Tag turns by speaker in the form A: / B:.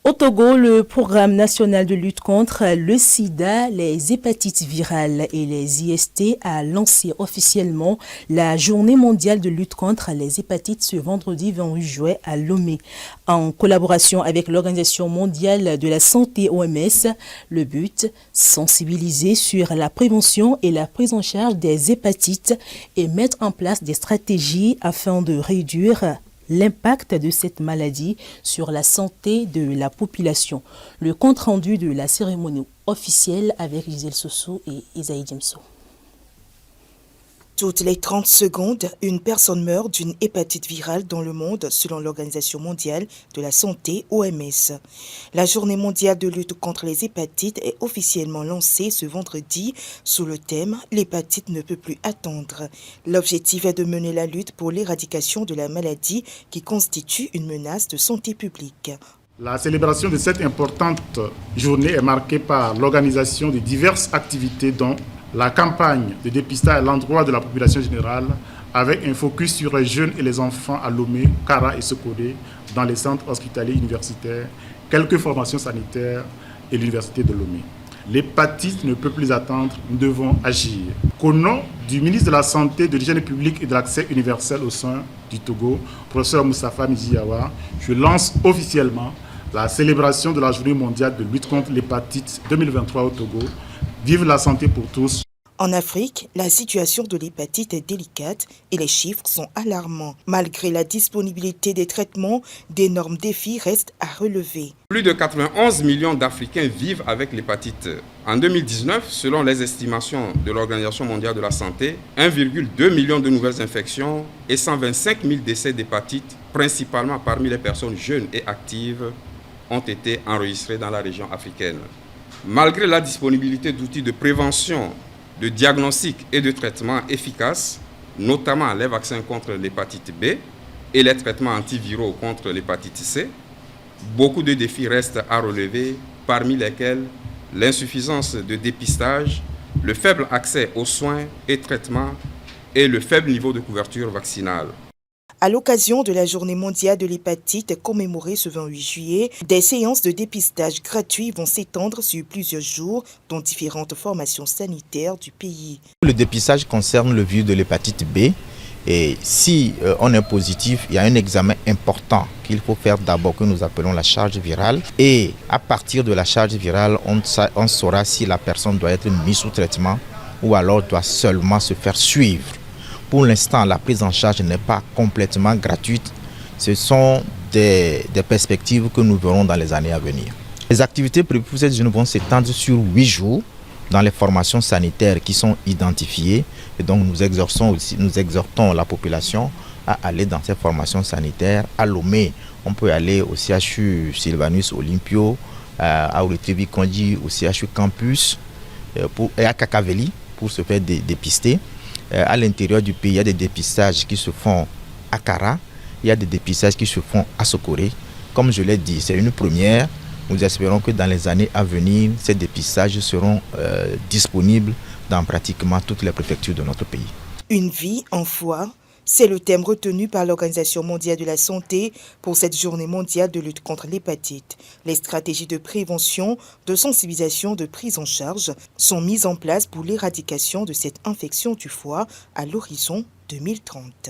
A: Au Togo, le programme national de lutte contre le sida, les hépatites virales et les IST a lancé officiellement la journée mondiale de lutte contre les hépatites ce vendredi 28 juillet à Lomé. En collaboration avec l'Organisation mondiale de la santé OMS, le but, sensibiliser sur la prévention et la prise en charge des hépatites et mettre en place des stratégies afin de réduire l'impact de cette maladie sur la santé de la population. Le compte-rendu de la cérémonie officielle avec Gisèle Soso et Isaïe Djemso.
B: Toutes les 30 secondes, une personne meurt d'une hépatite virale dans le monde, selon l'Organisation mondiale de la santé OMS. La journée mondiale de lutte contre les hépatites est officiellement lancée ce vendredi sous le thème « L'hépatite ne peut plus attendre ». L'objectif est de mener la lutte pour l'éradication de la maladie qui constitue une menace de santé publique.
C: La célébration de cette importante journée est marquée par l'organisation de diverses activités dont la campagne de dépistage à l'endroit de la population générale avec un focus sur les jeunes et les enfants à Lomé, Kara et Sokodé dans les centres hospitaliers universitaires, quelques formations sanitaires et l'université de Lomé. L'hépatite ne peut plus attendre, nous devons agir. Qu'au nom du ministre de la Santé, de l'Hygiène publique et de l'accès universel aux soins du Togo, professeur Moustapha Miziawa, je lance officiellement la célébration de la Journée mondiale de lutte contre l'hépatite 2023 au Togo. Vive la santé pour tous.
B: En Afrique, la situation de l'hépatite est délicate et les chiffres sont alarmants. Malgré la disponibilité des traitements, d'énormes défis restent à relever.
D: Plus de 91 millions d'Africains vivent avec l'hépatite. En 2019, selon les estimations de l'Organisation mondiale de la santé, 1,2 million de nouvelles infections et 125 000 décès d'hépatite, principalement parmi les personnes jeunes et actives, ont été enregistrés dans la région africaine. Malgré la disponibilité d'outils de prévention, de diagnostic et de traitement efficaces, notamment les vaccins contre l'hépatite B et les traitements antiviraux contre l'hépatite C, beaucoup de défis restent à relever, parmi lesquels l'insuffisance de dépistage, le faible accès aux soins et traitements et le faible niveau de couverture vaccinale.
B: À l'occasion de la Journée mondiale de l'hépatite commémorée ce 28 juillet, des séances de dépistage gratuits vont s'étendre sur plusieurs jours dans différentes formations sanitaires du pays.
E: Le dépistage concerne le virus de l'hépatite B et si on est positif, il y a un examen important qu'il faut faire d'abord que nous appelons la charge virale et à partir de la charge virale, on saura si la personne doit être mise sous traitement ou alors doit seulement se faire suivre. Pour l'instant, la prise en charge n'est pas complètement gratuite. Ce sont des perspectives que nous verrons dans les années à venir. Les activités prévues pour cette journée vont s'étendre sur 8 jours dans les formations sanitaires qui sont identifiées. Et donc nous exhortons la population à aller dans ces formations sanitaires. À Lomé, on peut aller au CHU Sylvanus Olympio, à Oritrevi Kondi, au CHU Campus et à Kakaveli pour se faire dépister. À l'intérieur du pays, il y a des dépistages qui se font à Kara, il y a des dépistages qui se font à Sokoré. Comme je l'ai dit, c'est une première. Nous espérons que dans les années à venir, ces dépistages seront disponibles dans pratiquement toutes les préfectures de notre pays.
B: Une vie en foi, c'est le thème retenu par l'Organisation mondiale de la santé pour cette journée mondiale de lutte contre l'hépatite. Les stratégies de prévention, de sensibilisation, de prise en charge sont mises en place pour l'éradication de cette infection du foie à l'horizon 2030.